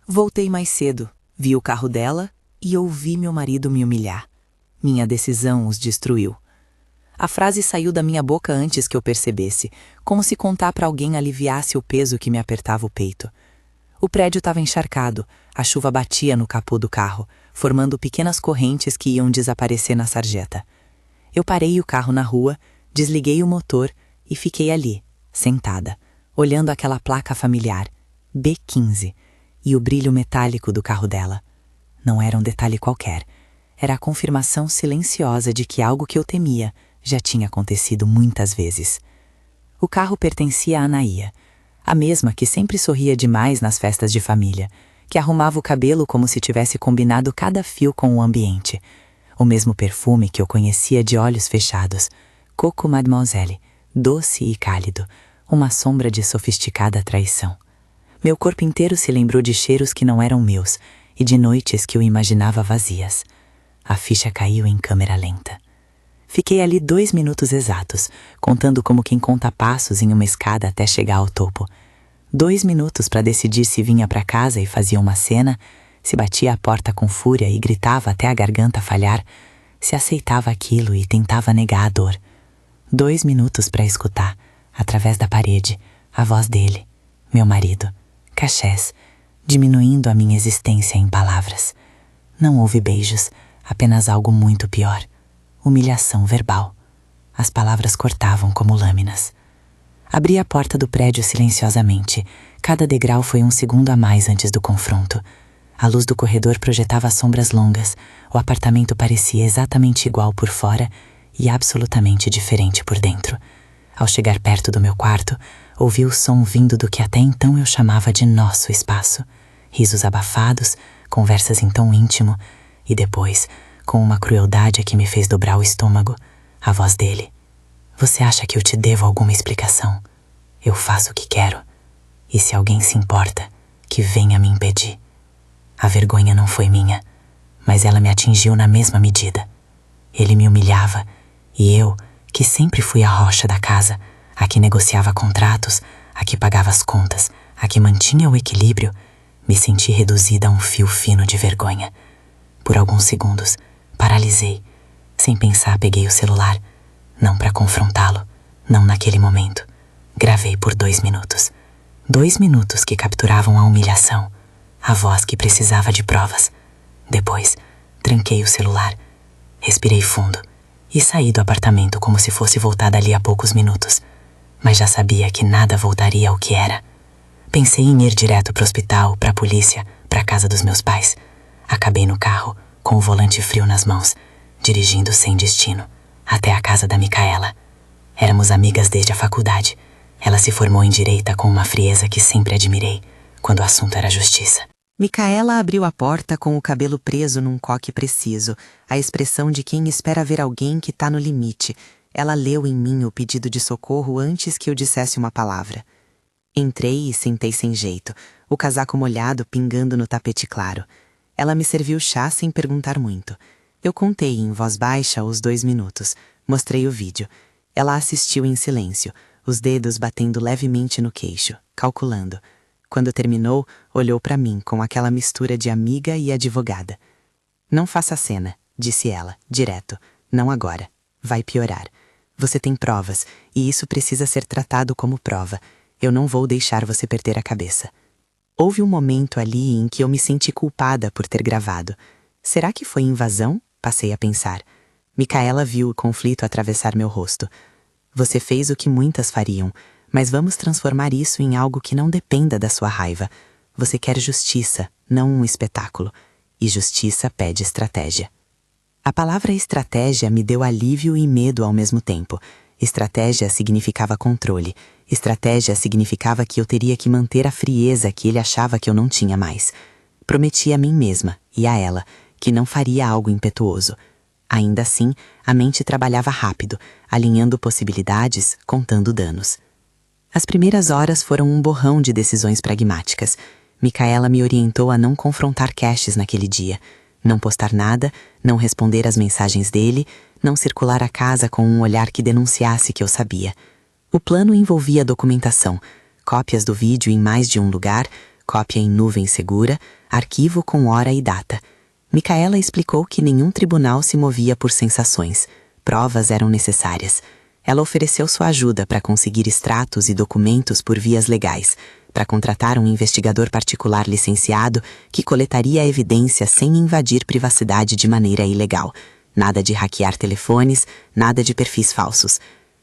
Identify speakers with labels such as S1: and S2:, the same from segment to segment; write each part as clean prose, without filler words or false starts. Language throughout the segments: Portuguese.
S1: Voltei mais cedo, vi o carro dela e ouvi meu marido me humilhar. Minha decisão os destruiu. A frase saiu da minha boca antes que eu percebesse, como se contar para alguém aliviasse o peso que me apertava o peito. O prédio estava encharcado, a chuva batia no capô do carro, formando pequenas correntes que iam desaparecer na sarjeta. Eu parei o carro na rua, desliguei o motor e fiquei ali, sentada, olhando aquela placa familiar, B15, e o brilho metálico do carro dela. Não era um detalhe qualquer, era a confirmação silenciosa de que algo que eu temia já tinha acontecido muitas vezes. O carro pertencia a Anaía, a mesma que sempre sorria demais nas festas de família, que arrumava o cabelo como se tivesse combinado cada fio com o ambiente. O mesmo perfume que eu conhecia de olhos fechados, Coco Mademoiselle, doce e cálido, uma sombra de sofisticada traição. Meu corpo inteiro se lembrou de cheiros que não eram meus e de noites que eu imaginava vazias. A ficha caiu em câmera lenta. Fiquei ali 2 minutos exatos, contando como quem conta passos em uma escada até chegar ao topo. 2 minutos para decidir se vinha para casa e fazia uma cena, se batia a porta com fúria e gritava até a garganta falhar, se aceitava aquilo e tentava negar a dor. 2 minutos para escutar, através da parede, a voz dele, meu marido, Cachés, diminuindo a minha existência em palavras. Não houve beijos, apenas algo muito pior. Humilhação verbal. As palavras cortavam como lâminas. Abri a porta do prédio silenciosamente. Cada degrau foi um segundo a mais antes do confronto. A luz do corredor projetava sombras longas. O apartamento parecia exatamente igual por fora e absolutamente diferente por dentro. Ao chegar perto do meu quarto, ouvi o som vindo do que até então eu chamava de nosso espaço. Risos abafados, conversas em tom íntimo e depois, com uma crueldade que me fez dobrar o estômago, a voz dele. Você acha que eu te devo alguma explicação? Eu faço o que quero. E se alguém se importa, que venha me impedir. A vergonha não foi minha, mas ela me atingiu na mesma medida. Ele me humilhava, e eu, que sempre fui a rocha da casa, a que negociava contratos, a que pagava as contas, a que mantinha o equilíbrio, me senti reduzida a um fio fino de vergonha. Por alguns segundos, paralisei. Sem pensar, peguei o celular. Não para confrontá-lo, não naquele momento. Gravei por 2 minutos. 2 minutos que capturavam a humilhação, a voz que precisava de provas. Depois, tranquei o celular, respirei fundo e saí do apartamento como se fosse voltar dali a poucos minutos. Mas já sabia que nada voltaria ao que era. Pensei em ir direto para o hospital, para a polícia, para a casa dos meus pais. Acabei no carro, com o volante frio nas mãos, dirigindo sem destino, até a casa da Micaela. Éramos amigas desde a faculdade. Ela se formou em direita com uma frieza que sempre admirei, quando o assunto era justiça. Micaela abriu a porta com o cabelo preso num coque preciso, a expressão de quem espera ver alguém que tá no limite. Ela leu em mim o pedido de socorro antes que eu dissesse uma palavra. Entrei e sentei sem jeito, o casaco molhado pingando no tapete claro. Ela me serviu chá sem perguntar muito. Eu contei em voz baixa os 2 minutos. Mostrei o vídeo. Ela assistiu em silêncio, os dedos batendo levemente no queixo, calculando. Quando terminou, olhou para mim com aquela mistura de amiga e advogada. Não faça cena, disse ela, direto. Não agora. Vai piorar. Você tem provas, e isso precisa ser tratado como prova. Eu não vou deixar você perder a cabeça. Houve um momento ali em que eu me senti culpada por ter gravado. Será que foi invasão? Passei a pensar. Micaela viu o conflito atravessar meu rosto. Você fez o que muitas fariam, mas vamos transformar isso em algo que não dependa da sua raiva. Você quer justiça, não um espetáculo. E justiça pede estratégia. A palavra estratégia me deu alívio e medo ao mesmo tempo. Estratégia significava controle. Estratégia significava que eu teria que manter a frieza que ele achava que eu não tinha mais. Prometi a mim mesma, e a ela, que não faria algo impetuoso. Ainda assim, a mente trabalhava rápido, alinhando possibilidades, contando danos. As primeiras horas foram um borrão de decisões pragmáticas. Micaela me orientou a não confrontar Caches naquele dia. Não postar nada, não responder às mensagens dele, não circular a casa com um olhar que denunciasse que eu sabia. O plano envolvia documentação, cópias do vídeo em mais de um lugar,
S2: cópia em nuvem segura, arquivo com hora e data. Micaela explicou que nenhum tribunal se movia por sensações. Provas eram necessárias. Ela ofereceu sua ajuda para conseguir extratos e documentos por vias legais, para contratar um investigador particular licenciado que coletaria a evidência sem invadir privacidade de maneira ilegal. Nada de hackear telefones, nada de perfis falsos.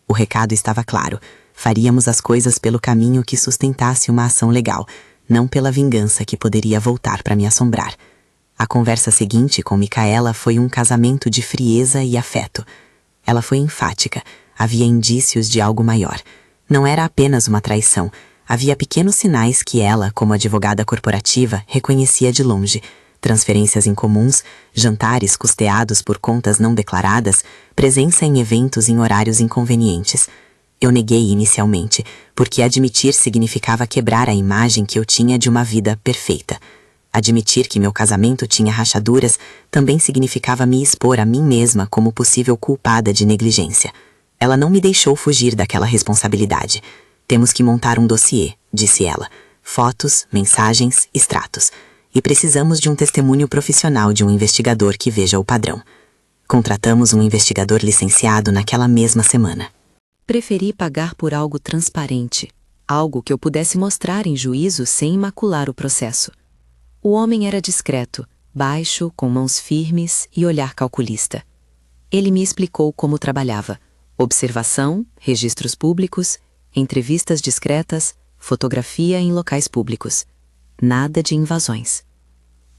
S2: O recado estava claro. Faríamos as coisas pelo caminho que sustentasse uma ação legal, não pela vingança que poderia voltar para me assombrar. A conversa seguinte com Micaela foi um casamento de frieza e afeto. Ela foi enfática. Havia indícios de algo maior. Não era apenas uma traição. Havia pequenos sinais que ela, como advogada corporativa, reconhecia de longe. Transferências incomuns, jantares custeados por contas não declaradas, presença em eventos em horários inconvenientes. Eu neguei inicialmente, porque admitir significava quebrar a imagem que eu tinha de uma vida perfeita. Admitir que meu casamento tinha rachaduras também significava me expor a mim mesma como possível culpada de negligência. Ela não me deixou fugir daquela responsabilidade. Temos que montar um dossiê, disse ela. Fotos, mensagens, extratos. E precisamos de um testemunho profissional de um investigador que veja o padrão. Contratamos um investigador licenciado naquela mesma semana.
S1: Preferi pagar por algo transparente, algo que eu pudesse mostrar em juízo sem macular o processo. O homem era discreto, baixo, com mãos firmes e olhar calculista. Ele me explicou como trabalhava. Observação, registros públicos, entrevistas discretas, fotografia em locais públicos. Nada de invasões.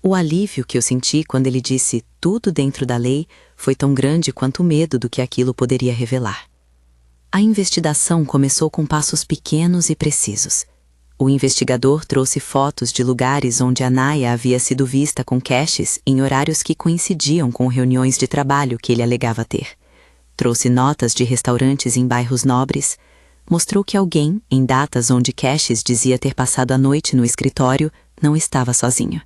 S1: O alívio que eu senti quando ele disse tudo dentro da lei foi tão grande quanto o medo do que aquilo poderia revelar. A investigação começou com passos pequenos e precisos. O investigador trouxe fotos de lugares onde Anaya havia sido vista com caches em horários que coincidiam com reuniões de trabalho que ele alegava ter. Trouxe notas de restaurantes em bairros nobres, mostrou que alguém, em datas onde Caches dizia ter passado a noite no escritório, não estava sozinho.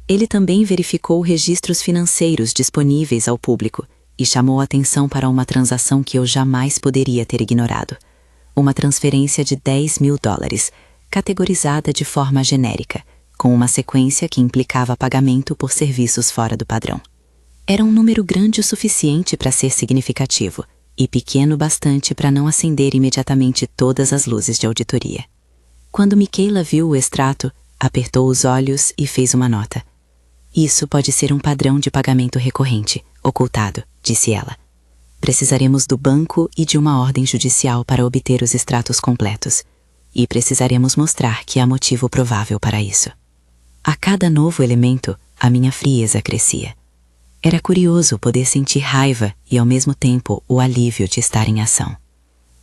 S1: Ele também verificou registros financeiros disponíveis ao público e chamou a atenção para uma transação que eu jamais poderia ter ignorado. Uma transferência de $10.000, categorizada de forma genérica, com uma sequência que implicava pagamento por serviços fora do padrão. Era um número grande o suficiente para ser significativo e pequeno bastante para não acender imediatamente todas as luzes de auditoria. Quando Micaela viu o extrato, apertou os olhos e fez uma nota. Isso pode ser um padrão de pagamento recorrente, ocultado, disse ela. Precisaremos do banco e de uma ordem judicial para obter os extratos completos. E precisaremos mostrar que há motivo provável para isso. A cada novo elemento, a minha frieza crescia. Era curioso poder sentir raiva e, ao mesmo tempo, o alívio de estar em ação.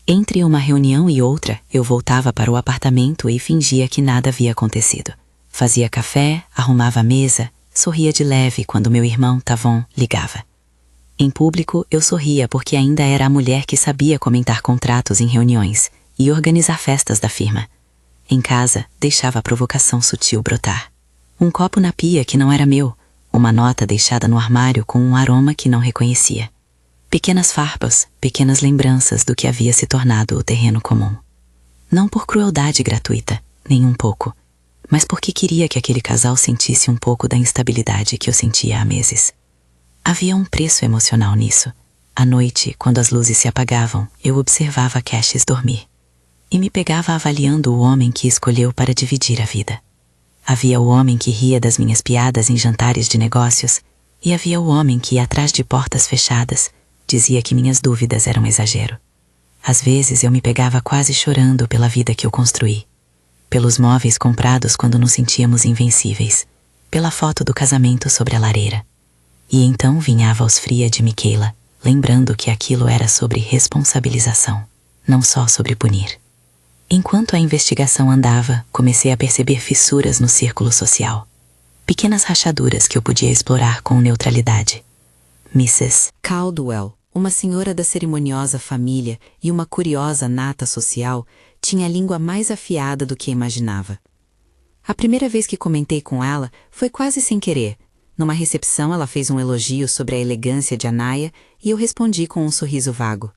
S1: Entre uma reunião e outra, eu voltava para o apartamento e fingia que nada havia acontecido. Fazia café, arrumava a mesa, sorria de leve quando meu irmão, Tavon, ligava. Em público, eu sorria porque ainda era a mulher que sabia comentar contratos em reuniões e organizar festas da firma. Em casa, deixava a provocação sutil brotar. Um copo na pia que não era meu, uma nota deixada no armário com um aroma que não reconhecia. Pequenas farpas, pequenas lembranças do que havia se tornado o terreno comum. Não por crueldade gratuita, nem um pouco, mas porque queria que aquele casal sentisse um pouco da instabilidade que eu sentia há meses. Havia um preço emocional nisso. À noite, quando as luzes se apagavam, eu observava Caches dormir. E me pegava avaliando o homem que escolheu para dividir a vida. Havia o homem que ria das minhas piadas em jantares de negócios, e havia o homem que, atrás de portas fechadas, dizia que minhas dúvidas eram exagero. Às vezes eu me pegava quase chorando pela vida que eu construí, pelos móveis comprados quando nos sentíamos invencíveis, pela foto do casamento sobre a lareira. E então vinha a voz fria de Micaela, lembrando que aquilo era sobre responsabilização, não só sobre punir. Enquanto a investigação andava, comecei a perceber fissuras no círculo social. Pequenas rachaduras que eu podia explorar com neutralidade. Mrs. Caldwell, uma senhora da cerimoniosa família e uma curiosa nata social, tinha a língua mais afiada do que imaginava. A primeira vez que comentei com ela foi quase sem querer. Numa recepção ela fez um elogio sobre a elegância de Anaya e eu respondi com um sorriso vago.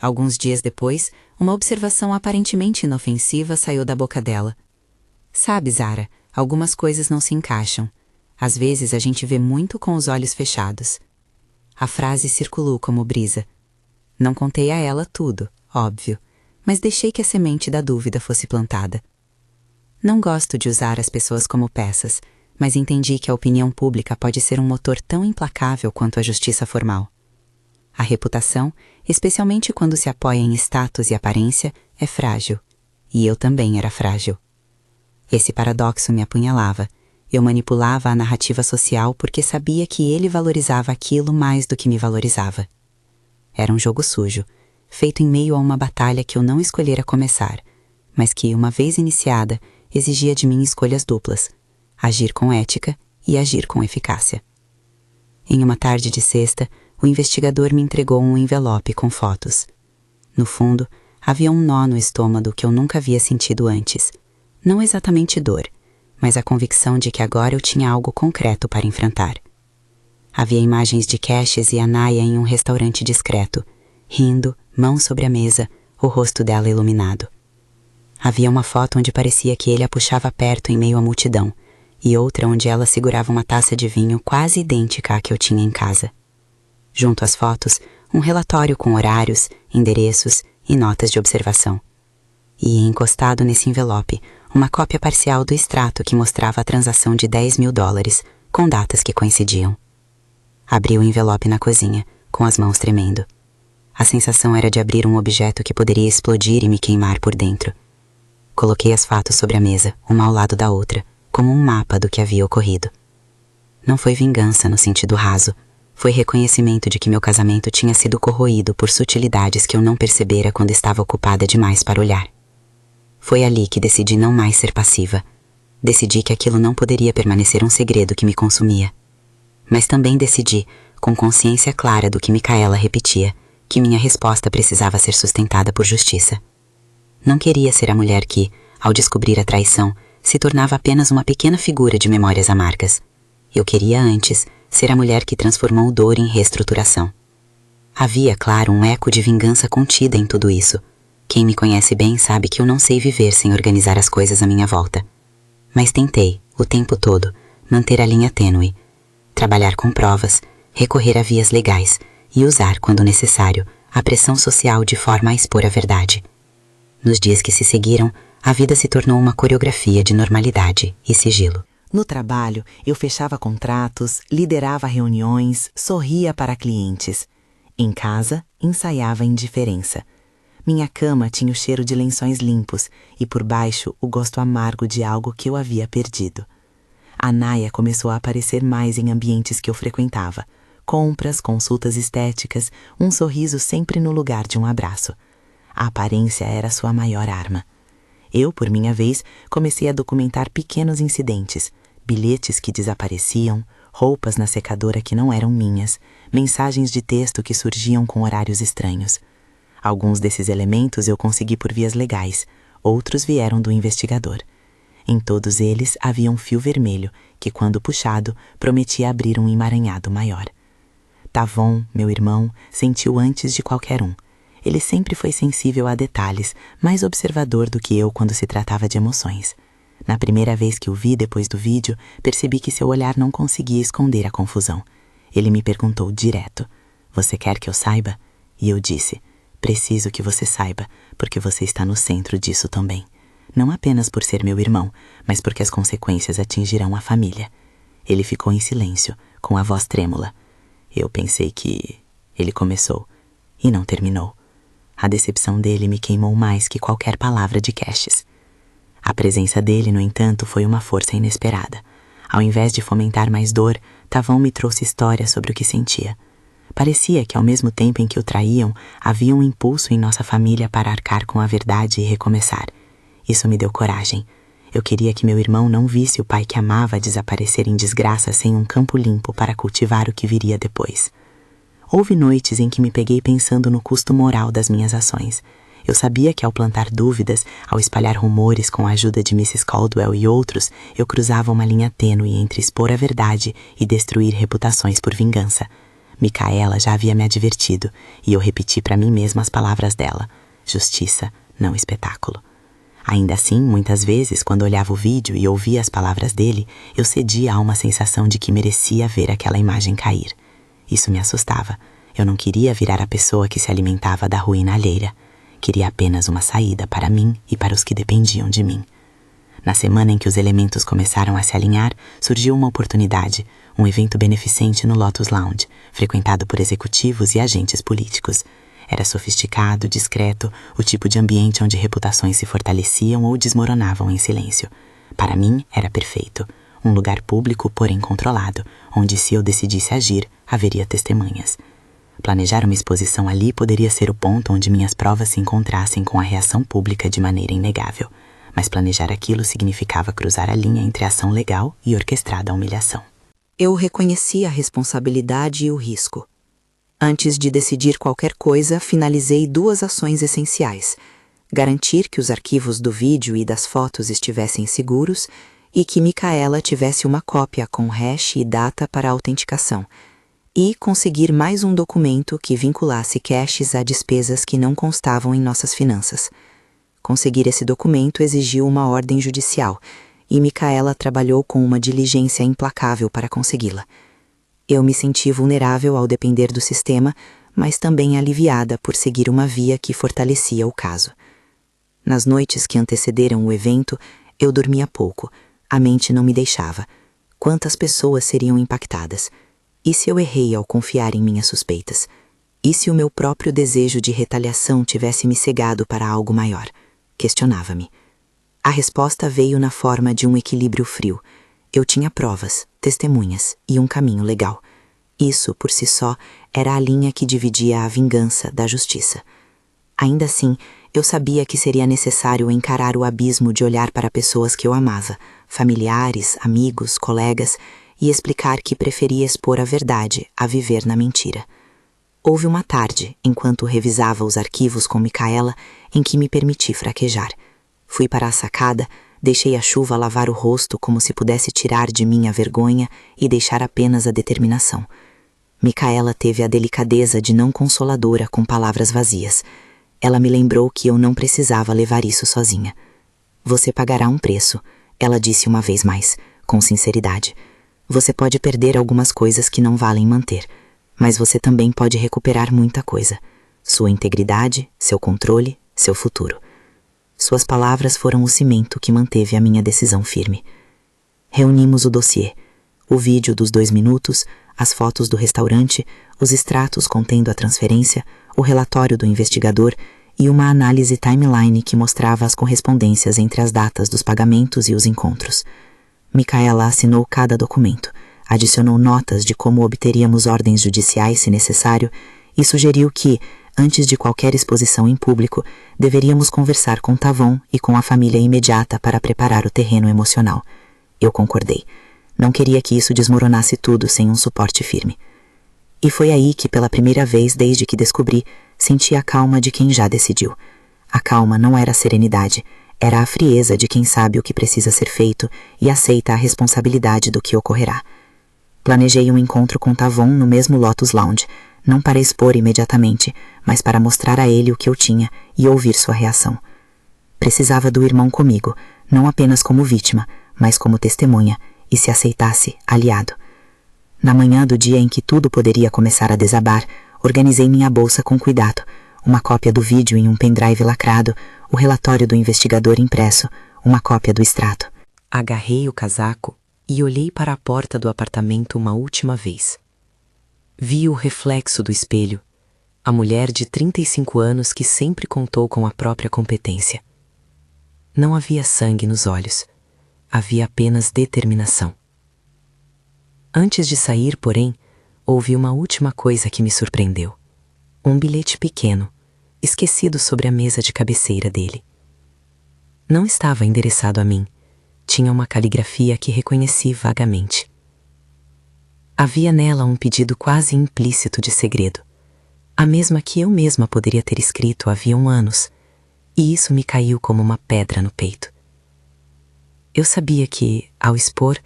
S1: Alguns dias depois, uma observação aparentemente inofensiva saiu da boca dela. Sabe, Zara,
S2: Algumas coisas não se encaixam. Às vezes a gente vê muito com os olhos fechados. A frase circulou como brisa. Não contei a ela tudo, óbvio, mas deixei que a semente da dúvida fosse plantada. Não gosto de usar as pessoas como peças, mas entendi que a opinião pública pode ser um motor tão implacável quanto a justiça formal. A reputação, especialmente quando se apoia em status e aparência, é frágil. E eu também era frágil. Esse paradoxo me apunhalava. Eu manipulava a narrativa social porque sabia que ele valorizava aquilo mais do que me valorizava. Era um jogo sujo, feito em meio a uma batalha que eu não escolhera começar, mas que, uma vez iniciada, exigia de mim escolhas duplas: agir com ética e agir com eficácia. Em uma tarde de sexta, o investigador me entregou um envelope com fotos. No fundo, havia um nó no estômago que eu nunca havia sentido antes. Não exatamente dor, mas a convicção de que agora eu tinha algo concreto para enfrentar. Havia imagens de Cassius e Anaya em um restaurante discreto, rindo, mãos sobre a mesa, o rosto dela iluminado. Havia uma foto onde parecia que ele a puxava perto em meio à multidão, e outra onde ela segurava uma taça de vinho quase idêntica à que eu tinha em casa. Junto às fotos, um relatório com horários, endereços e notas de observação. E, encostado nesse envelope, uma cópia parcial do extrato que mostrava a transação de $10.000, com datas que coincidiam. Abri o envelope na cozinha, com as mãos tremendo. A sensação era de abrir um objeto que poderia explodir e me queimar por dentro. Coloquei as fotos sobre a mesa, uma ao lado da outra, como um mapa do que havia ocorrido. Não foi vingança no sentido raso. Foi reconhecimento de que meu casamento tinha sido corroído por sutilidades que eu não percebera quando estava ocupada demais para olhar. Foi ali que decidi não mais ser passiva. Decidi que aquilo não poderia permanecer um segredo que me consumia. Mas também decidi, com consciência clara do que Micaela repetia, que minha resposta precisava ser sustentada por justiça. Não queria ser a mulher que, ao descobrir a traição, se tornava apenas uma pequena figura de memórias amargas. Eu queria antes ser a mulher que transformou dor em reestruturação. Havia, claro, um eco de vingança contida em tudo isso. Quem me conhece bem sabe que eu não sei viver sem organizar as coisas à minha volta. Mas tentei, o tempo todo, manter a linha tênue, trabalhar com provas, recorrer a vias legais e usar, quando necessário, a pressão social de forma a expor a verdade. Nos dias que se seguiram, a vida se tornou uma coreografia de normalidade e sigilo.
S1: No trabalho, eu fechava contratos, liderava reuniões, sorria para clientes. Em casa, ensaiava indiferença. Minha cama tinha o cheiro de lençóis limpos e por baixo o gosto amargo de algo que eu havia perdido. A Naya começou a aparecer mais em ambientes que eu frequentava. Compras, consultas estéticas, um sorriso sempre no lugar de um abraço. A aparência era sua maior arma. Eu, por minha vez, comecei a documentar pequenos incidentes. Bilhetes que desapareciam, roupas na secadora que não eram minhas, mensagens de texto que surgiam com horários estranhos. Alguns desses elementos eu consegui por vias legais, outros vieram do investigador. Em todos eles havia um fio vermelho que, quando puxado, prometia abrir um emaranhado maior. Tavon, meu irmão, sentiu antes de qualquer um. Ele sempre foi sensível a detalhes, mais observador do que eu quando se tratava de emoções. Na primeira vez que o vi depois do vídeo, percebi que seu olhar não conseguia esconder a confusão. Ele me perguntou direto: "Você quer que eu saiba?" E eu disse: "Preciso que você saiba, porque você está no centro disso também. Não apenas por ser meu irmão, mas porque as consequências atingirão a família." Ele ficou em silêncio, com a voz trêmula. Eu pensei que... Ele começou, e não terminou. A decepção dele me queimou mais que qualquer palavra de Cassius. A presença dele, no entanto, foi uma força inesperada. Ao invés de fomentar mais dor, Tavon me trouxe histórias sobre o que sentia. Parecia que, ao mesmo tempo em que o traíam, havia um impulso em nossa família para arcar com a verdade e recomeçar. Isso me deu coragem. Eu queria que meu irmão não visse o pai que amava desaparecer em desgraça sem um campo limpo para cultivar o que viria depois. Houve noites em que me peguei pensando no custo moral das minhas ações. Eu sabia que ao plantar dúvidas, ao espalhar rumores com a ajuda de Mrs. Caldwell e outros, eu cruzava uma linha tênue entre expor a verdade e destruir reputações por vingança. Micaela já havia me advertido, e eu repeti para mim mesma as palavras dela: justiça, não espetáculo.
S2: Ainda assim, muitas vezes, quando olhava o vídeo e ouvia as palavras dele, eu cedia a uma sensação de que merecia ver aquela imagem cair. Isso me assustava. Eu não queria virar a pessoa que se alimentava da ruína alheira. Queria apenas uma saída para mim e para os que dependiam de mim. Na semana em que os elementos começaram a se alinhar, surgiu uma oportunidade, um evento beneficente no Lotus Lounge, frequentado por executivos e agentes políticos. Era sofisticado, discreto, o tipo de ambiente onde reputações se fortaleciam ou desmoronavam em silêncio. Para mim, era perfeito. Um lugar público, porém controlado, onde se eu decidisse agir, haveria testemunhas. Planejar uma exposição ali poderia ser o ponto onde minhas provas se encontrassem com a reação pública de maneira inegável. Mas planejar aquilo significava cruzar a linha entre a ação legal e orquestrada humilhação.
S1: Eu reconheci a responsabilidade e o risco. Antes de decidir qualquer coisa, finalizei 2 ações essenciais: garantir que os arquivos do vídeo e das fotos estivessem seguros e que Micaela tivesse uma cópia com hash e data para autenticação, e conseguir mais um documento que vinculasse caches a despesas que não constavam em nossas finanças. Conseguir esse documento exigiu uma ordem judicial, e Micaela trabalhou com uma diligência implacável para consegui-la. Eu me senti vulnerável ao depender do sistema, mas também aliviada por seguir uma via que fortalecia o caso. Nas noites que antecederam o evento, eu dormia pouco. A mente não me deixava. Quantas pessoas seriam impactadas? E se eu errei ao confiar em minhas suspeitas? E se o meu próprio desejo de retaliação tivesse me cegado para algo maior? Questionava-me. A resposta veio na forma de um equilíbrio frio. Eu tinha provas, testemunhas e um caminho legal. Isso, por si só, era a linha que dividia a vingança da justiça. Ainda assim, eu sabia que seria necessário encarar o abismo de olhar para pessoas que eu amava, familiares, amigos, colegas, e explicar que preferia expor a verdade a viver na mentira. Houve uma tarde, enquanto revisava os arquivos com Micaela, em que me permiti fraquejar. Fui para a sacada, deixei a chuva lavar o rosto como se pudesse tirar de mim a vergonha e deixar apenas a determinação. Micaela teve a delicadeza de não consoladora com palavras vazias. Ela me lembrou que eu não precisava levar isso sozinha. Você pagará um preço, ela disse uma vez mais, com sinceridade. Você pode perder algumas coisas que não valem manter, mas você também pode recuperar muita coisa. Sua integridade, seu controle, seu futuro. Suas palavras foram o cimento que manteve a minha decisão firme. Reunimos o dossiê, o vídeo dos 2 minutos, as fotos do restaurante, os extratos contendo a transferência, o relatório do investigador e uma análise timeline que mostrava as correspondências entre as datas dos pagamentos e os encontros. Micaela assinou cada documento, adicionou notas de como obteríamos ordens judiciais se necessário e sugeriu que, antes de qualquer exposição em público, deveríamos conversar com Tavon e com a família imediata para preparar o terreno emocional. Eu concordei. Não queria que isso desmoronasse tudo sem um suporte firme. E foi aí que, pela primeira vez desde que descobri, senti a calma de quem já decidiu. A calma não era a serenidade, era a frieza de quem sabe o que precisa ser feito e aceita a responsabilidade do que ocorrerá. Planejei um encontro com Tavon no mesmo Lotus Lounge, não para expor imediatamente, mas para mostrar a ele o que eu tinha e ouvir sua reação. Precisava do irmão comigo, não apenas como vítima, mas como testemunha, e se aceitasse, aliado. Na manhã do dia em que tudo poderia começar a desabar, organizei minha bolsa com cuidado, uma cópia do vídeo em um pendrive lacrado, o relatório do investigador impresso, uma cópia do extrato. Agarrei o casaco e olhei para a porta do apartamento uma última vez. Vi o reflexo do espelho, a mulher de 35 anos que sempre contou com a própria competência. Não havia sangue nos olhos, havia apenas determinação. Antes de sair, porém, houve uma última coisa que me surpreendeu. Um bilhete pequeno, esquecido sobre a mesa de cabeceira dele. Não estava endereçado a mim. Tinha uma caligrafia que reconheci vagamente. Havia nela um pedido quase implícito de segredo, a mesma que eu mesma poderia ter escrito havia anos, e isso me caiu como uma pedra no peito. Eu sabia que, ao expor,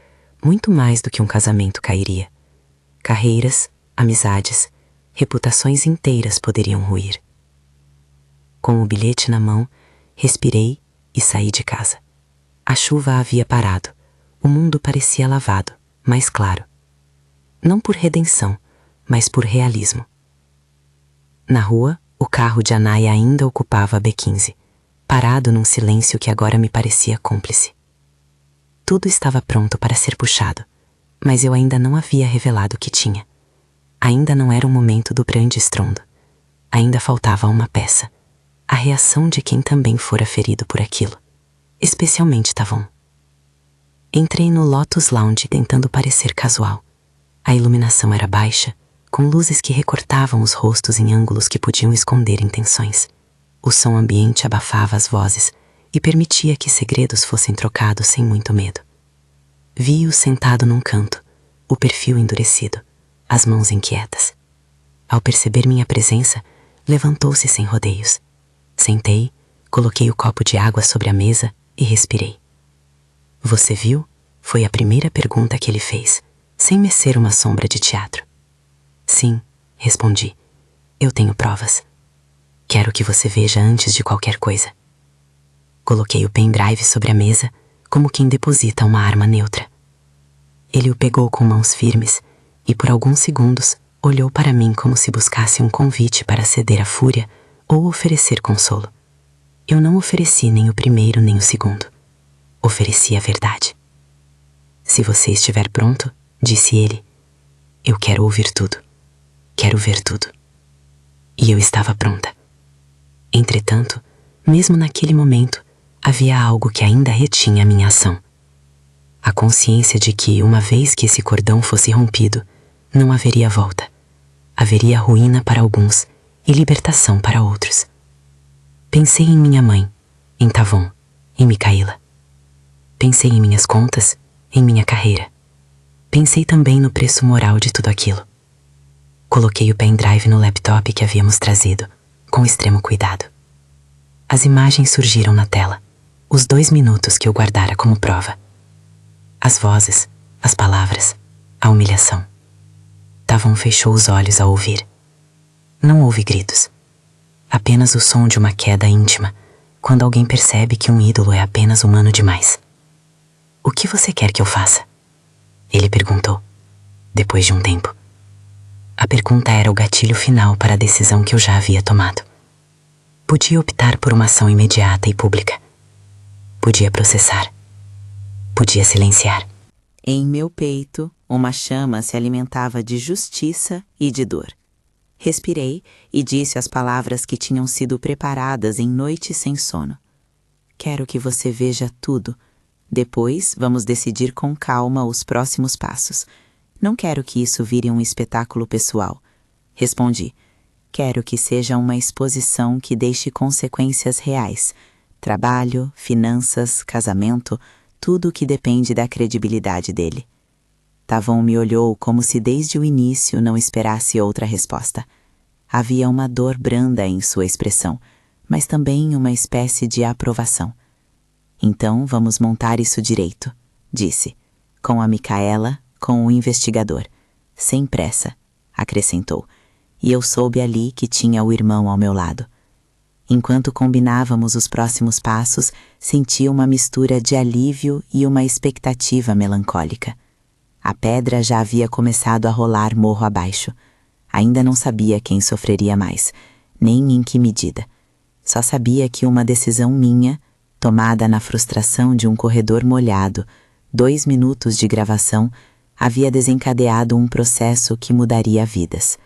S1: muito mais do que um casamento cairia. Carreiras, amizades, reputações inteiras poderiam ruir. Com o bilhete na mão, respirei
S2: e saí de casa. A chuva havia parado. O mundo parecia lavado, mais claro. Não por redenção, mas por realismo. Na rua, o carro de Anaya ainda ocupava a B15, parado num silêncio que agora me parecia cúmplice. Tudo estava pronto para ser puxado, mas eu ainda não havia revelado o que tinha. Ainda não era o momento do grande estrondo. Ainda faltava uma peça. A reação de quem também fora ferido por aquilo. Especialmente Tavon. Entrei no Lotus Lounge tentando parecer casual. A iluminação era baixa, com luzes que recortavam os rostos em ângulos que podiam esconder intenções. O som ambiente abafava as vozes e permitia que segredos fossem trocados sem muito medo. Vi-o sentado num canto, o perfil endurecido, as mãos inquietas. Ao perceber minha presença, levantou-se sem rodeios. Sentei, coloquei o copo de água sobre a mesa e respirei. "Você viu?" Foi a primeira pergunta que ele fez, sem mecer uma sombra de teatro. "Sim", respondi. "Eu tenho provas. Quero que você veja antes de qualquer coisa." Coloquei o pendrive sobre a mesa, como quem deposita uma arma neutra. Ele o pegou com mãos firmes e, por alguns segundos, olhou para mim como se buscasse um convite para ceder à fúria ou oferecer consolo. Eu não ofereci nem o primeiro nem o segundo. Ofereci a verdade. "Se você estiver pronto", disse ele, "eu quero ouvir tudo. Quero ver tudo." E eu estava pronta. Entretanto, mesmo naquele momento, havia algo que ainda retinha a minha ação. A consciência de que, uma vez que esse cordão fosse rompido, não haveria volta. Haveria ruína para alguns e libertação para outros. Pensei em minha mãe, em Tavon, em Micaela. Pensei em minhas contas, em minha carreira. Pensei também no preço moral de tudo aquilo. Coloquei o pendrive no laptop que havíamos trazido, com extremo cuidado. As imagens surgiram na tela, os 2 minutos que eu guardara como prova. As vozes, as palavras, a humilhação. Tavon fechou os olhos ao ouvir. Não houve gritos. Apenas o som de uma queda íntima, quando alguém percebe que um ídolo é apenas humano demais. "O que você quer que eu faça?" ele perguntou, depois de um tempo. A pergunta era o gatilho final para a decisão que eu já havia tomado. Podia optar por uma ação imediata e pública. Podia processar. Podia silenciar.
S1: Em meu peito, uma chama se alimentava de justiça e de dor. Respirei e disse as palavras que tinham sido preparadas em noites sem sono. "Quero que você veja tudo. Depois, vamos decidir com calma os próximos passos. Não quero que isso vire um espetáculo pessoal." Respondi. "Quero que seja uma exposição que deixe consequências reais. Trabalho, finanças, casamento, tudo o que depende da credibilidade dele." Tavon me olhou como se desde o início não esperasse outra resposta. Havia uma dor branda em sua expressão, mas também uma espécie de aprovação. "Então vamos montar isso direito", disse, "com a Micaela, com o investigador. Sem pressa", acrescentou, e eu soube ali que tinha o irmão ao meu lado. Enquanto combinávamos os próximos passos, senti uma mistura de alívio e uma expectativa melancólica. A pedra já havia começado a rolar morro abaixo. Ainda não sabia quem sofreria mais, nem em que medida. Só sabia que uma decisão minha, tomada na frustração de um corredor molhado, 2 minutos de gravação, havia desencadeado um processo que mudaria vidas.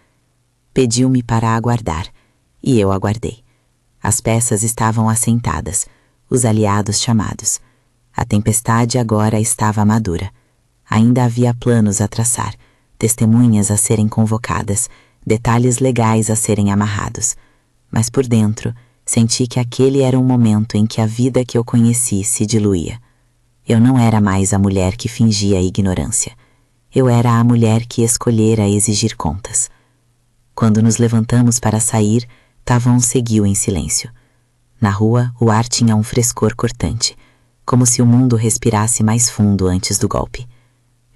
S1: Pediu-me para aguardar, e eu aguardei. As peças estavam assentadas, os aliados chamados. A tempestade agora estava madura. Ainda havia planos a traçar, testemunhas a serem convocadas, detalhes legais a serem amarrados. Mas por dentro, senti que aquele era um momento em que a vida que eu conheci se diluía. Eu não era mais a mulher que fingia ignorância. Eu era a mulher que escolhera exigir contas. Quando nos levantamos para sair, Tavon seguiu em silêncio. Na rua, o ar tinha um frescor cortante, como se o mundo respirasse mais fundo antes do golpe.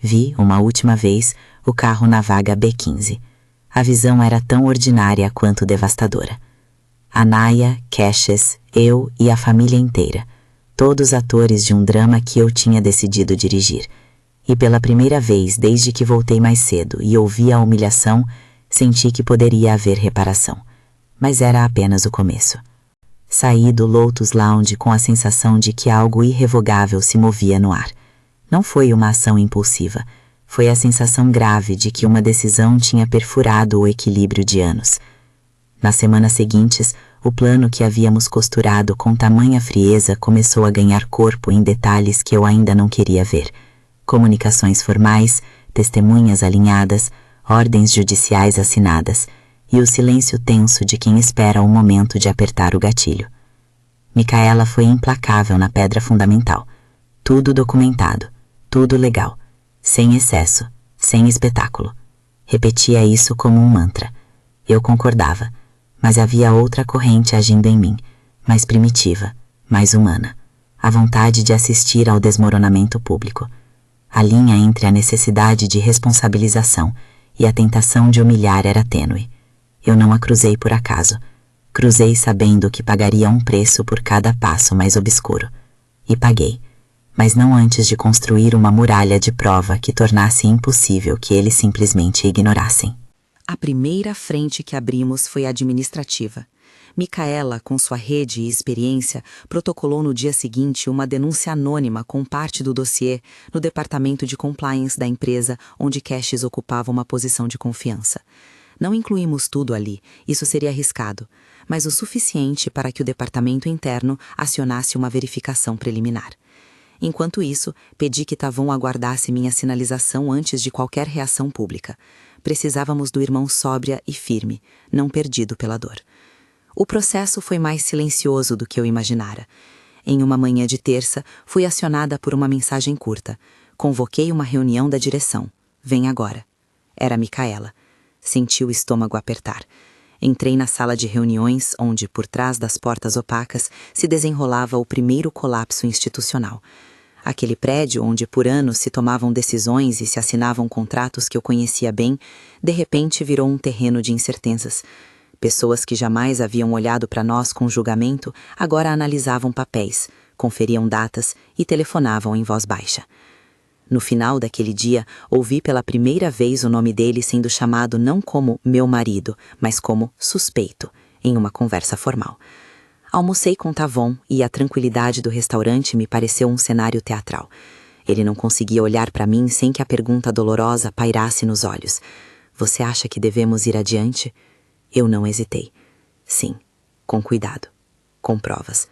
S1: Vi, uma última vez, o carro na vaga B15. A visão era tão ordinária quanto devastadora. Anaya, Cassius, eu e a família inteira.
S2: todos atores de um drama que eu tinha decidido dirigir. E pela primeira vez desde que voltei mais cedo e ouvi a humilhação, senti que poderia haver reparação. Mas era apenas o começo. Saí do Lotus Lounge com a sensação de que algo irrevogável se movia no ar. Não foi uma ação impulsiva, foi a sensação grave de que uma decisão tinha perfurado o equilíbrio de anos. Nas semanas seguintes, o plano que havíamos costurado com tamanha frieza começou a ganhar corpo em detalhes que eu ainda não queria ver. Comunicações formais, testemunhas alinhadas, ordens judiciais assinadas e o silêncio tenso de quem espera o momento de apertar o gatilho. Micaela foi implacável na pedra fundamental. Tudo documentado, tudo legal, sem excesso, sem espetáculo. Repetia isso como um mantra. Eu concordava, mas havia outra corrente agindo em mim, mais primitiva, mais humana. A vontade de assistir ao desmoronamento público. A linha entre a necessidade de responsabilização e a tentação de humilhar era tênue. Eu não a cruzei por acaso. Cruzei sabendo que pagaria um preço por cada passo mais obscuro. E paguei, mas não antes de construir uma muralha de prova que tornasse impossível que eles simplesmente ignorassem.
S1: A primeira frente que abrimos foi a administrativa. Micaela, com sua rede e experiência, protocolou no dia seguinte uma denúncia anônima com parte do dossiê no departamento de compliance da empresa onde Cashes ocupava uma posição de confiança. Não incluímos tudo ali, isso seria arriscado, mas o suficiente para que o departamento interno acionasse uma verificação preliminar. Enquanto isso, pedi que Tavon aguardasse minha sinalização antes de qualquer reação pública. Precisávamos do irmão sóbria e firme, não perdido pela dor. O processo foi mais silencioso do que eu imaginara. Em uma manhã de terça, fui acionada por uma mensagem curta. Convoquei uma reunião da direção. Vem agora. Era Micaela. Senti o estômago apertar. Entrei na sala de reuniões, onde, por trás das portas opacas, se desenrolava o primeiro colapso institucional. Aquele prédio onde por anos se tomavam decisões e se assinavam contratos que eu conhecia bem, de repente virou um terreno de incertezas. Pessoas que jamais haviam olhado para nós com julgamento, agora analisavam papéis, conferiam datas e telefonavam em voz baixa. No final daquele dia, ouvi pela primeira vez o nome dele sendo chamado não como meu marido, mas como suspeito, em uma conversa formal. Almocei com Tavon e a tranquilidade do restaurante me pareceu um cenário teatral. Ele não conseguia olhar para mim sem que a pergunta dolorosa pairasse nos olhos. Você acha que devemos ir adiante? Eu não hesitei. Sim, com cuidado, com provas,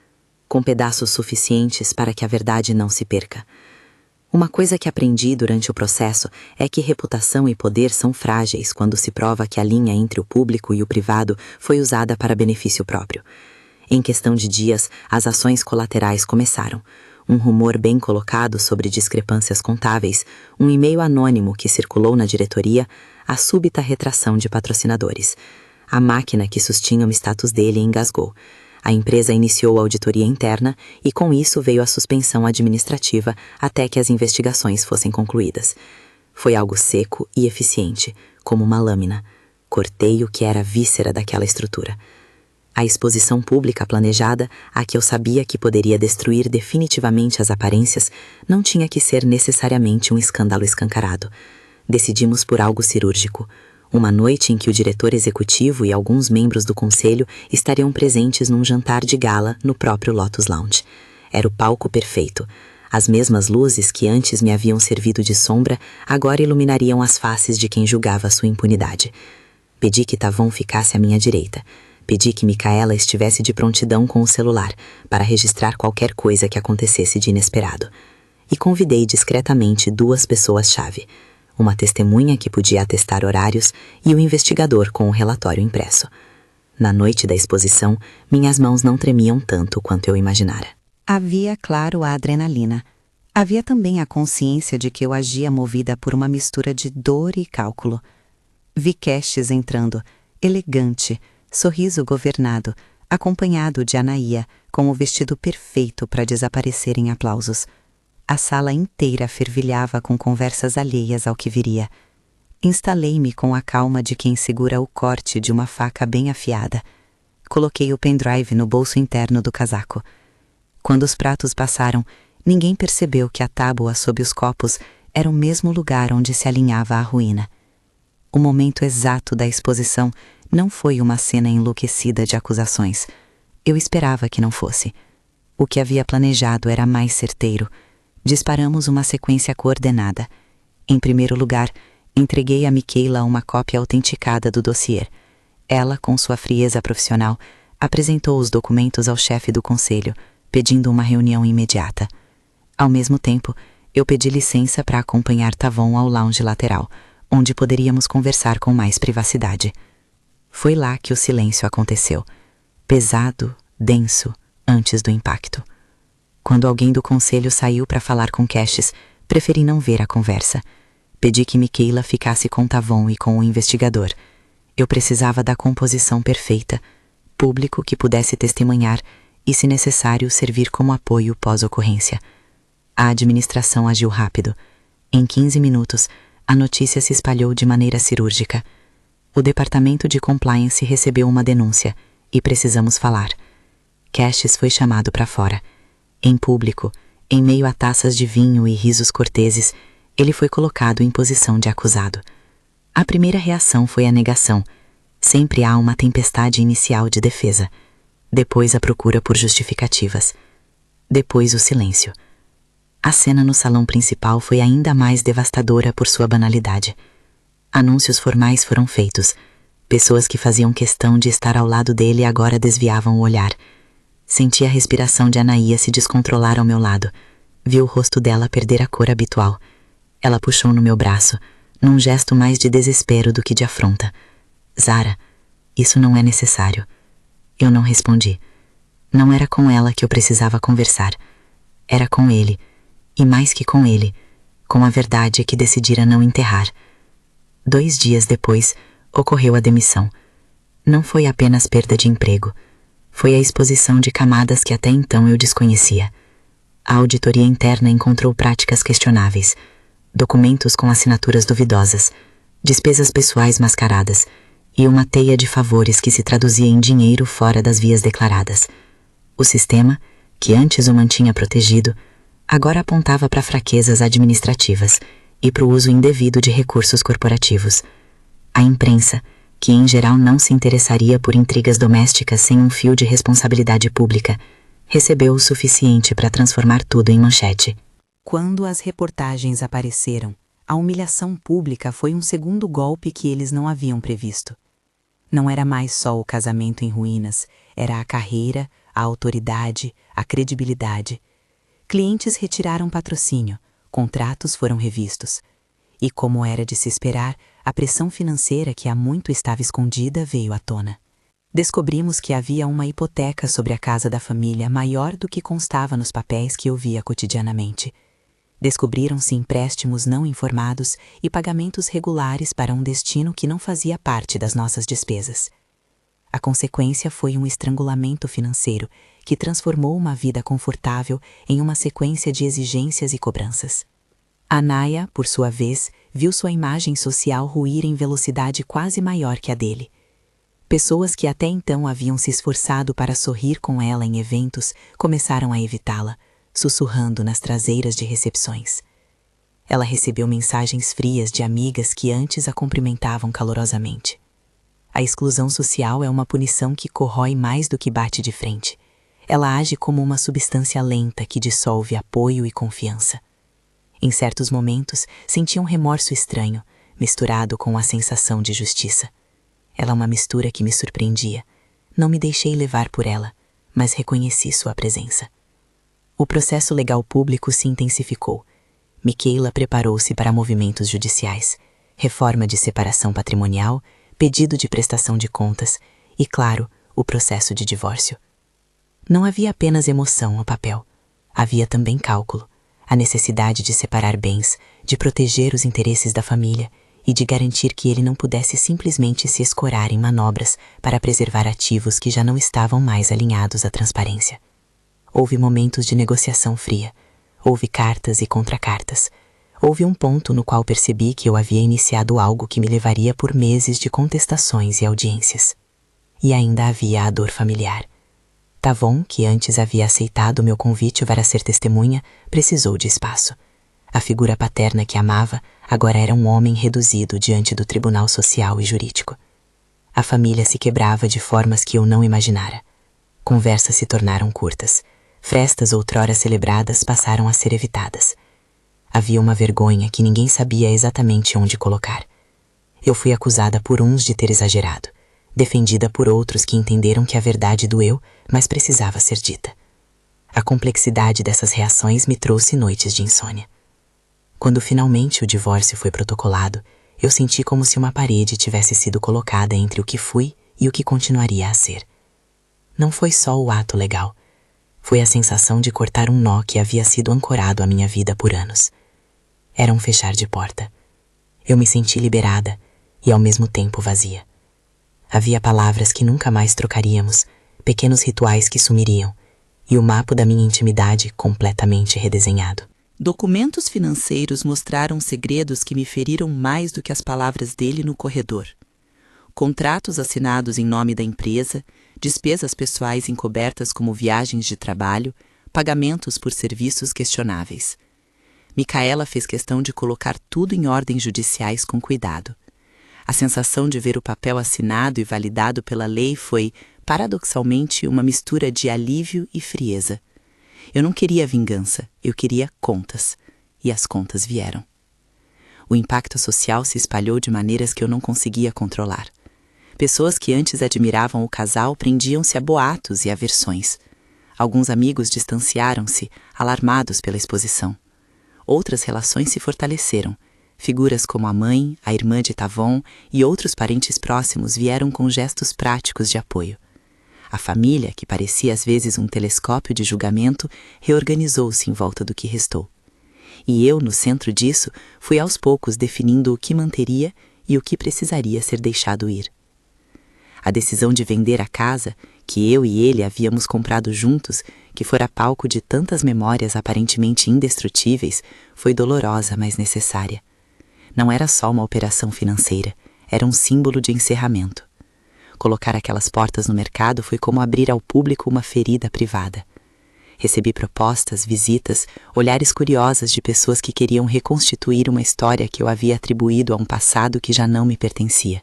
S1: com pedaços suficientes para que a verdade não se perca. Uma coisa que aprendi durante o processo é que reputação e poder são frágeis quando se prova que a linha entre o público e o privado foi usada para benefício próprio. Em questão de dias, as ações colaterais começaram. Um rumor bem colocado sobre discrepâncias contábeis, um e-mail anônimo que circulou na diretoria, a súbita retração de patrocinadores. A máquina que sustinha o status dele engasgou. A empresa iniciou a auditoria interna e com isso veio a suspensão administrativa até que as investigações fossem concluídas. Foi algo seco e eficiente, como uma lâmina. Cortei o que era a víscera daquela estrutura. A exposição pública planejada, a que eu sabia que poderia destruir definitivamente as aparências, não tinha que ser necessariamente um escândalo escancarado. Decidimos por algo cirúrgico. Uma noite em que o diretor executivo e alguns membros do conselho estariam presentes num jantar de gala no próprio Lotus Lounge. Era o palco perfeito. As mesmas luzes que antes me haviam servido de sombra agora iluminariam as faces de quem julgava sua impunidade. Pedi que Tavon ficasse à minha direita. Pedi que Micaela estivesse de prontidão com o celular para registrar qualquer coisa que acontecesse de inesperado. E convidei discretamente 2 pessoas-chave. Uma testemunha que podia atestar horários e o investigador com o relatório impresso. Na noite da exposição, minhas mãos não tremiam tanto quanto eu imaginara.
S3: Havia, claro, a adrenalina. Havia também a consciência de que eu agia movida por uma mistura de dor e cálculo. Vi Cashes entrando, elegante, sorriso governado, acompanhado de Anaía, com o vestido perfeito para desaparecer em aplausos. A sala inteira fervilhava com conversas alheias ao que viria. Instalei-me com a calma de quem segura o corte de uma faca bem afiada. Coloquei o pendrive no bolso interno do casaco. Quando os pratos passaram, ninguém percebeu que a tábua sob os copos era o mesmo lugar onde se alinhava a ruína. O momento exato da exposição não foi uma cena enlouquecida de acusações. Eu esperava que não fosse. O que havia planejado era mais certeiro. Disparamos uma sequência coordenada. Em primeiro lugar, entreguei a Micaela uma cópia autenticada do dossiê. Ela, com sua frieza profissional, apresentou os documentos ao chefe do conselho, pedindo uma reunião imediata. Ao mesmo tempo, eu pedi licença para acompanhar Tavon ao lounge lateral, onde poderíamos conversar com mais privacidade. Foi lá que o silêncio aconteceu. Pesado, denso, antes do impacto. Quando alguém do conselho saiu para falar com Cassius, preferi não ver a conversa. Pedi que Micaela ficasse com Tavon e com o investigador. Eu precisava da composição perfeita, público que pudesse testemunhar e, se necessário, servir como apoio pós-ocorrência. A administração agiu rápido. Em 15 minutos, a notícia se espalhou de maneira cirúrgica. O departamento de compliance recebeu uma denúncia e precisamos falar. Cassius foi chamado para fora. Em público, em meio a taças de vinho e risos corteses, ele foi colocado em posição de acusado. A primeira reação foi a negação. Sempre há uma tempestade inicial de defesa. Depois a procura por justificativas. Depois o silêncio. A cena no salão principal foi ainda mais devastadora por sua banalidade. Anúncios formais foram feitos. Pessoas que faziam questão de estar ao lado dele agora desviavam o olhar. Senti a respiração de Anaia se descontrolar ao meu lado. Vi o rosto dela perder a cor habitual. Ela puxou no meu braço, num gesto mais de desespero do que de afronta. Zara, isso não é necessário. Eu não respondi. Não era com ela que eu precisava conversar. Era com ele. E mais que com ele, com a verdade que decidira não enterrar. 2 dias depois, ocorreu a demissão. Não foi apenas perda de emprego. Foi a exposição de camadas que até então eu desconhecia. A auditoria interna encontrou práticas questionáveis, documentos com assinaturas duvidosas, despesas pessoais mascaradas e uma teia de favores que se traduzia em dinheiro fora das vias declaradas. O sistema, que antes o mantinha protegido, agora apontava para fraquezas administrativas e para o uso indevido de recursos corporativos. A imprensa, que em geral não se interessaria por intrigas domésticas sem um fio de responsabilidade pública, recebeu o suficiente para transformar tudo em manchete.
S1: Quando as reportagens apareceram, a humilhação pública foi um segundo golpe que eles não haviam previsto. Não era mais só o casamento em ruínas, era a carreira, a autoridade, a credibilidade. Clientes retiraram patrocínio, contratos foram revistos. E como era de se esperar, a pressão financeira que há muito estava escondida veio à tona. Descobrimos que havia uma hipoteca sobre a casa da família maior do que constava nos papéis que eu via cotidianamente. Descobriram-se empréstimos não informados e pagamentos regulares para um destino que não fazia parte das nossas despesas. A consequência foi um estrangulamento financeiro que transformou uma vida confortável em uma sequência de exigências e cobranças. Anaia, por sua vez, viu sua imagem social ruir em velocidade quase maior que a dele. Pessoas que até então haviam se esforçado para sorrir com ela em eventos começaram a evitá-la, sussurrando nas traseiras de recepções. Ela recebeu mensagens frias de amigas que antes a cumprimentavam calorosamente. A exclusão social é uma punição que corrói mais do que bate de frente. Ela age como uma substância lenta que dissolve apoio e confiança. Em certos momentos, senti um remorso estranho, misturado com a sensação de justiça. Ela é uma mistura que me surpreendia. Não me deixei levar por ela, mas reconheci sua presença. O processo legal público se intensificou. Micaela preparou-se para movimentos judiciais, reforma de separação patrimonial, pedido de prestação de contas e, claro, o processo de divórcio. Não havia apenas emoção no papel. Havia também cálculo, a necessidade de separar bens, de proteger os interesses da família e de garantir que ele não pudesse simplesmente se escorar em manobras para preservar ativos que já não estavam mais alinhados à transparência. Houve momentos de negociação fria, houve cartas e contracartas. Houve um ponto no qual percebi que eu havia iniciado algo que me levaria por meses de contestações e audiências. E ainda havia a dor familiar.
S2: Tavon, que antes havia aceitado meu convite para ser testemunha, precisou de espaço. A figura paterna que amava agora era um homem reduzido diante do tribunal social e jurídico. A família se quebrava de formas que eu não imaginara. Conversas se tornaram curtas. Festas outrora celebradas passaram a ser evitadas. Havia uma vergonha que ninguém sabia exatamente onde colocar. Eu fui acusada por uns de ter exagerado, defendida por outros que entenderam que a verdade doeu, mas precisava ser dita. A complexidade dessas reações me trouxe noites de insônia. Quando finalmente o divórcio foi protocolado, eu senti como se uma parede tivesse sido colocada entre o que fui e o que continuaria a ser. Não foi só o ato legal. Foi a sensação de cortar um nó que havia sido ancorado à minha vida por anos. Era um fechar de porta. Eu me senti liberada e ao mesmo tempo vazia. Havia palavras que nunca mais trocaríamos, pequenos rituais que sumiriam, e o mapa da minha intimidade completamente redesenhado.
S1: Documentos financeiros mostraram segredos que me feriram mais do que as palavras dele no corredor. Contratos assinados em nome da empresa, despesas pessoais encobertas como viagens de trabalho, pagamentos por serviços questionáveis. Micaela fez questão de colocar tudo em ordens judiciais com cuidado. A sensação de ver o papel assinado e validado pela lei foi, paradoxalmente, uma mistura de alívio e frieza. Eu não queria vingança, eu queria contas. E as contas vieram. O impacto social se espalhou de maneiras que eu não conseguia controlar. Pessoas que antes admiravam o casal prendiam-se a boatos e a versões. Alguns amigos distanciaram-se, alarmados pela exposição. Outras relações se fortaleceram. Figuras como a mãe, a irmã de Tavon e outros parentes próximos vieram com gestos práticos de apoio. A família, que parecia às vezes um telescópio de julgamento, reorganizou-se em volta do que restou. E eu, no centro disso, fui aos poucos definindo o que manteria e o que precisaria ser deixado ir. A decisão de vender a casa, que eu e ele havíamos comprado juntos, que fora palco de tantas memórias aparentemente indestrutíveis, foi dolorosa, mas necessária. Não era só uma operação financeira, era um símbolo de encerramento. Colocar aquelas portas no mercado foi como abrir ao público uma ferida privada. Recebi propostas, visitas, olhares curiosos de pessoas que queriam reconstituir uma história que eu havia atribuído a um passado que já não me pertencia.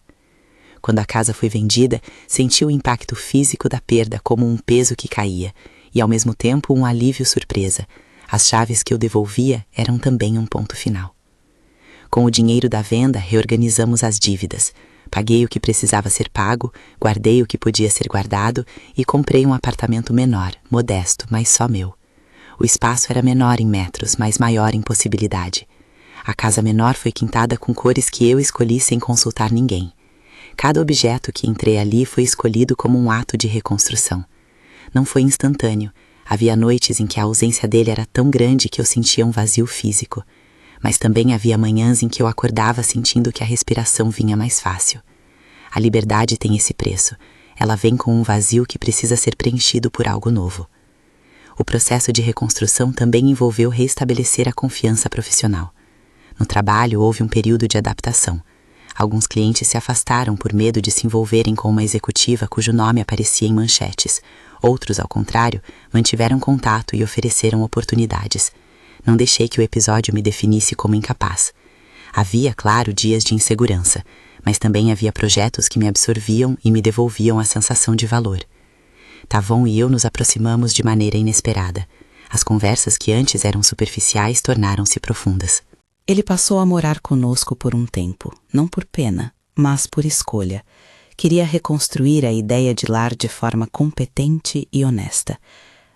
S1: Quando a casa foi vendida, senti o impacto físico da perda como um peso que caía, e ao mesmo tempo um alívio surpresa. As chaves que eu devolvia eram também um ponto final. Com o dinheiro da venda, reorganizamos as dívidas. Paguei o que precisava ser pago, guardei o que podia ser guardado e comprei um apartamento menor, modesto, mas só meu. O espaço era menor em metros, mas maior em possibilidade. A casa menor foi quintada com cores que eu escolhi sem consultar ninguém. Cada objeto que entrei ali foi escolhido como um ato de reconstrução. Não foi instantâneo. Havia noites em que a ausência dele era tão grande que eu sentia um vazio físico. Mas também havia manhãs em que eu acordava sentindo que a respiração vinha mais fácil. A liberdade tem esse preço. Ela vem com um vazio que precisa ser preenchido por algo novo. O processo de reconstrução também envolveu reestabelecer a confiança profissional. No trabalho houve um período de adaptação. Alguns clientes se afastaram por medo de se envolverem com uma executiva cujo nome aparecia em manchetes. Outros, ao contrário, mantiveram contato e ofereceram oportunidades. Não deixei que o episódio me definisse como incapaz. Havia, claro, dias de insegurança, mas também havia projetos que me absorviam e me devolviam a sensação de valor. Tavon e eu nos aproximamos de maneira inesperada. As conversas que antes eram superficiais tornaram-se profundas.
S3: Ele passou a morar conosco por um tempo, não por pena, mas por escolha. Queria reconstruir a ideia de lar de forma competente e honesta.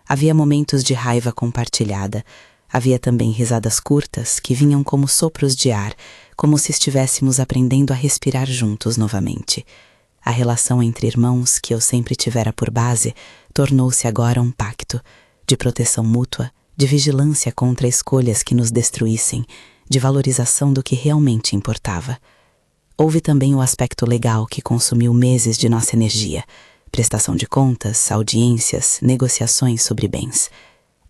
S3: Havia momentos de raiva compartilhada. Havia também risadas curtas que vinham como sopros de ar, como se estivéssemos aprendendo a respirar juntos novamente. A relação entre irmãos, que eu sempre tivera por base, tornou-se agora um pacto, de proteção mútua, de vigilância contra escolhas que nos destruíssem, de valorização do que realmente importava. Houve também o aspecto legal que consumiu meses de nossa energia, prestação de contas, audiências, negociações sobre bens.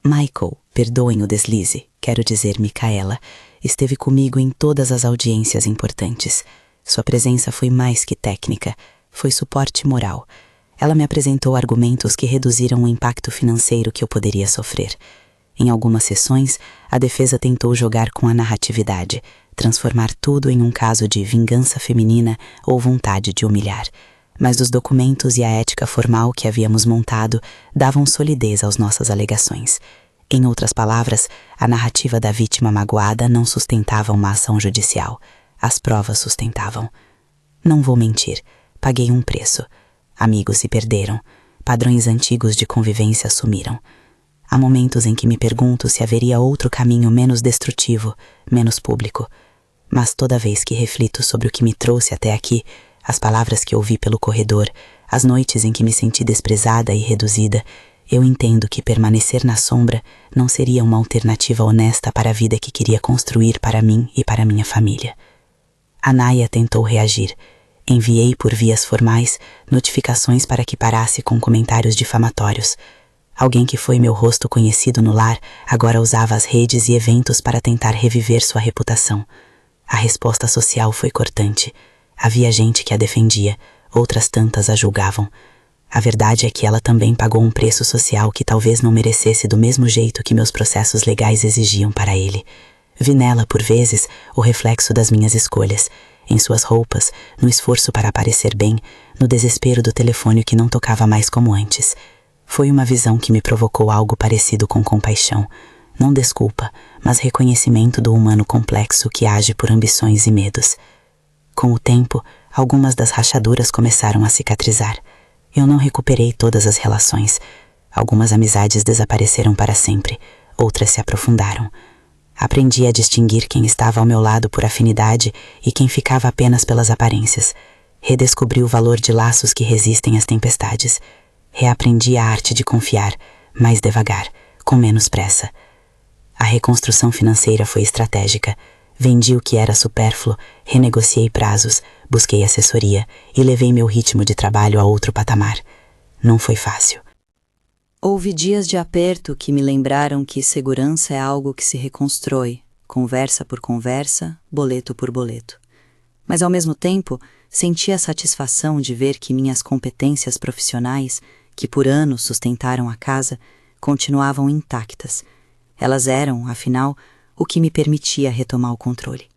S3: Michael, perdoem o deslize, quero dizer Micaela, esteve comigo em todas as audiências importantes. Sua presença foi mais que técnica, foi suporte moral.
S2: Ela me apresentou argumentos que reduziram o impacto financeiro que eu poderia sofrer. Em algumas sessões, a defesa tentou jogar com a narratividade, transformar tudo em um caso de vingança feminina ou vontade de humilhar. Mas os documentos e a ética formal que havíamos montado davam solidez às nossas alegações. Em outras palavras, a narrativa da vítima magoada não sustentava uma ação judicial. As provas sustentavam. Não vou mentir, paguei um preço. Amigos se perderam, padrões antigos de convivência sumiram. Há momentos em que me pergunto se haveria outro caminho menos destrutivo, menos público. Mas toda vez que reflito sobre o que me trouxe até aqui, as palavras que ouvi pelo corredor, as noites em que me senti desprezada e reduzida, eu entendo que permanecer na sombra não seria uma alternativa honesta para a vida que queria construir para mim e para minha família. A Naya tentou reagir. Enviei por vias formais notificações para que parasse com comentários difamatórios. Alguém que foi meu rosto conhecido no lar agora usava as redes e eventos para tentar reviver sua reputação. A resposta social foi cortante. Havia gente que a defendia, outras tantas a julgavam. A verdade é que ela também pagou um preço social que talvez não merecesse do mesmo jeito que meus processos legais exigiam para ele. Vi nela, por vezes, o reflexo das minhas escolhas, em suas roupas, no esforço para parecer bem, no desespero do telefone que não tocava mais como antes. Foi uma visão que me provocou algo parecido com compaixão, não desculpa, mas reconhecimento do humano complexo que age por ambições e medos. Com o tempo, algumas das rachaduras começaram a cicatrizar. Eu não recuperei todas as relações. Algumas amizades desapareceram para sempre, outras se aprofundaram. Aprendi a distinguir quem estava ao meu lado por afinidade e quem ficava apenas pelas aparências. Redescobri o valor de laços que resistem às tempestades. Reaprendi a arte de confiar, mais devagar, com menos pressa. A reconstrução financeira foi estratégica. Vendi o que era supérfluo, renegociei prazos, busquei assessoria e levei meu ritmo de trabalho a outro patamar. Não foi fácil.
S3: Houve dias de aperto que me lembraram que segurança é algo que se reconstrói, conversa por conversa, boleto por boleto. Mas ao mesmo tempo, senti a satisfação de ver que minhas competências profissionais, que por anos sustentaram a casa, continuavam intactas. Elas eram, afinal, o que me permitia retomar o controle.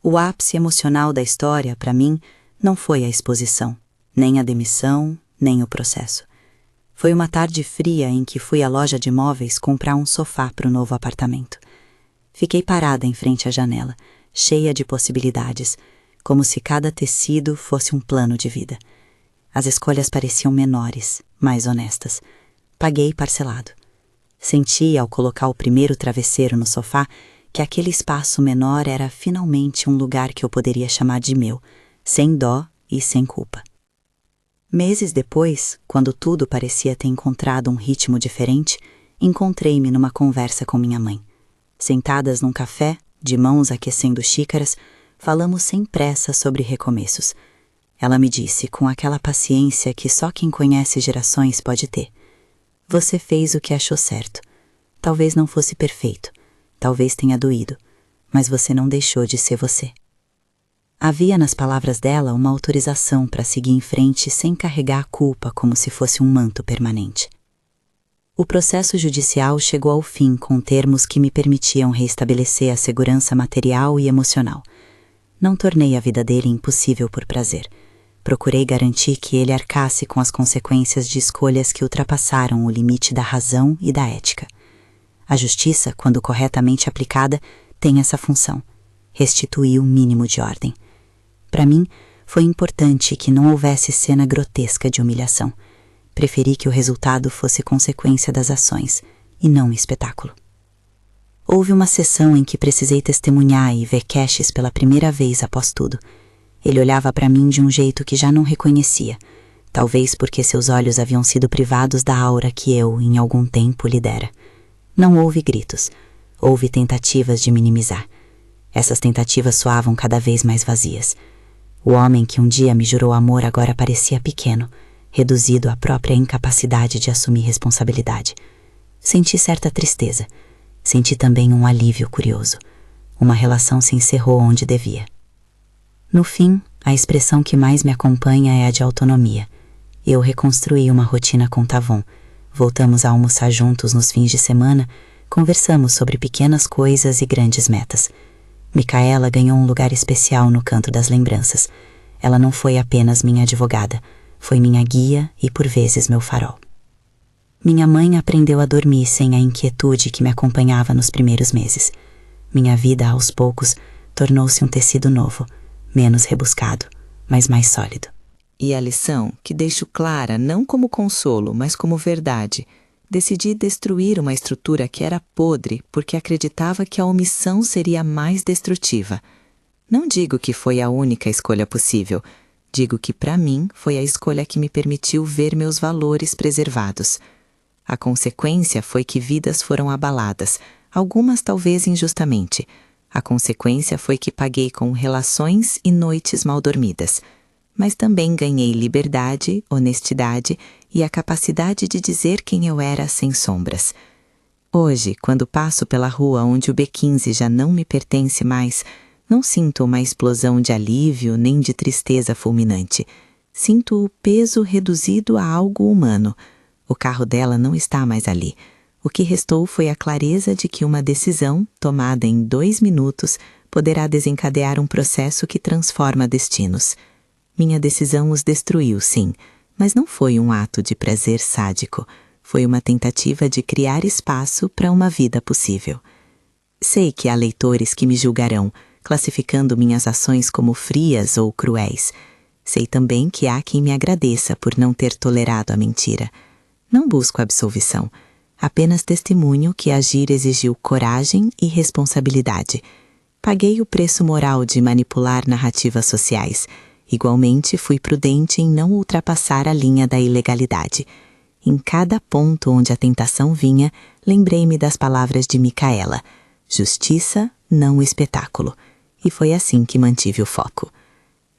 S3: O ápice emocional da história, para mim, não foi a exposição, nem a demissão, nem o processo. Foi uma tarde fria em que fui à loja de móveis comprar um sofá para o novo apartamento. Fiquei parada em frente à janela, cheia de possibilidades, como se cada tecido fosse um plano de vida. As escolhas pareciam menores, mais honestas. Paguei parcelado. Senti, ao colocar o primeiro travesseiro no sofá, que aquele espaço menor era finalmente um lugar que eu poderia chamar de meu, sem dó e sem culpa. Meses depois, quando tudo parecia ter encontrado um ritmo diferente, encontrei-me numa conversa com minha mãe. Sentadas num café, de mãos aquecendo xícaras, falamos sem pressa sobre recomeços. Ela me disse, com aquela paciência que só quem conhece gerações pode ter: você fez o que achou certo. Talvez não fosse perfeito, talvez tenha doído, mas você não deixou de ser você. Havia nas palavras dela uma autorização para seguir em frente sem carregar a culpa como se fosse um manto permanente. O processo judicial chegou ao fim com termos que me permitiam reestabelecer a segurança material e emocional. Não tornei a vida dele impossível por prazer. Procurei garantir que ele arcasse com as consequências de escolhas que ultrapassaram o limite da razão e da ética. A justiça, quando corretamente aplicada, tem essa função: restituir o mínimo de ordem. Para mim, foi importante que não houvesse cena grotesca de humilhação. Preferi que o resultado fosse consequência das ações, e não um espetáculo. Houve uma sessão em que precisei testemunhar e ver Cassius pela primeira vez após tudo. Ele olhava para mim de um jeito que já não reconhecia, talvez porque seus olhos haviam sido privados da aura que eu, em algum tempo, lhe dera. Não houve gritos, houve tentativas de minimizar. Essas tentativas soavam cada vez mais vazias. O homem que um dia me jurou amor agora parecia pequeno, reduzido à própria incapacidade de assumir responsabilidade. Senti certa tristeza. Senti também um alívio curioso. Uma relação se encerrou onde devia. No fim, a expressão que mais me acompanha é a de autonomia.
S2: Eu reconstruí uma rotina com Tavon. Voltamos a almoçar juntos nos fins de semana, conversamos sobre pequenas coisas e grandes metas. Micaela ganhou um lugar especial no canto das lembranças. Ela não foi apenas minha advogada, foi minha guia e por vezes meu farol. Minha mãe aprendeu a dormir sem a inquietude que me acompanhava nos primeiros meses. Minha vida, aos poucos, tornou-se um tecido novo, menos rebuscado, mas mais sólido.
S1: E a lição, que deixo clara não como consolo, mas como verdade, decidi destruir uma estrutura que era podre porque acreditava que a omissão seria mais destrutiva. Não digo que foi a única escolha possível, digo que para mim foi a escolha que me permitiu ver meus valores preservados. A consequência foi que vidas foram abaladas, algumas talvez injustamente. A consequência foi que paguei com relações e noites mal dormidas. Mas também ganhei liberdade, honestidade e a capacidade de dizer quem eu era sem sombras. Hoje, quando passo pela rua onde o B15 já não me pertence mais, não sinto uma explosão de alívio nem de tristeza fulminante. Sinto o peso reduzido a algo humano. O carro dela não está mais ali. O que restou foi a clareza de que uma decisão, tomada em 2 minutos, poderá desencadear um processo que transforma destinos. Minha decisão os destruiu, sim, mas não foi um ato de prazer sádico. Foi uma tentativa de criar espaço para uma vida possível. Sei que há leitores que me julgarão, classificando minhas ações como frias ou cruéis. Sei também que há quem me agradeça por não ter tolerado a mentira. Não busco absolvição, apenas testemunho que agir exigiu coragem e responsabilidade. Paguei o preço moral de manipular narrativas sociais. Igualmente, fui prudente em não ultrapassar a linha da ilegalidade. Em cada ponto onde a tentação vinha, lembrei-me das palavras de Micaela: justiça, não espetáculo. E foi assim que mantive o foco.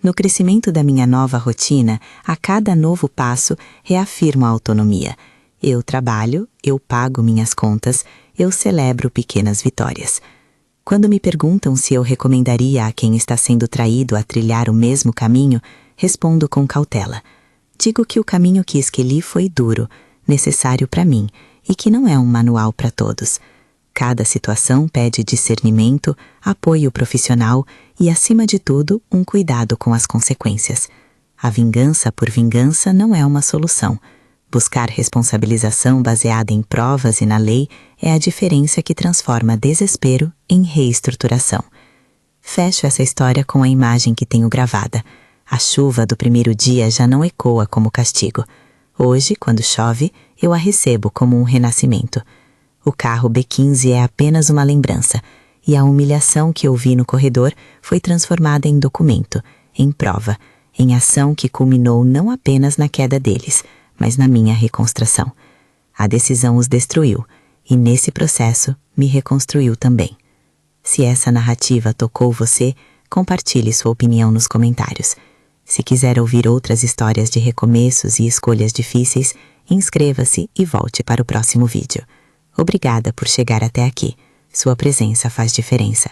S1: No crescimento da minha nova rotina, a cada novo passo, reafirmo a autonomia. Eu trabalho, eu pago minhas contas, eu celebro pequenas vitórias. Quando me perguntam se eu recomendaria a quem está sendo traído a trilhar o mesmo caminho, respondo com cautela. Digo que o caminho que escolhi foi duro, necessário para mim, e que não é um manual para todos. Cada situação pede discernimento, apoio profissional e, acima de tudo, um cuidado com as consequências. A vingança por vingança não é uma solução. Buscar responsabilização baseada em provas e na lei é a diferença que transforma desespero em reestruturação. Fecho essa história com a imagem que tenho gravada. A chuva do primeiro dia já não ecoa como castigo. Hoje, quando chove, eu a recebo como um renascimento. O carro B15 é apenas uma lembrança, e a humilhação que eu vi no corredor foi transformada em documento, em prova, em ação que culminou não apenas na queda deles, mas na minha reconstrução. A decisão os destruiu, e nesse processo me reconstruiu também. Se essa narrativa tocou você, compartilhe sua opinião nos comentários. Se quiser ouvir outras histórias de recomeços e escolhas difíceis, inscreva-se e volte para o próximo vídeo. Obrigada por chegar até aqui. Sua presença faz diferença.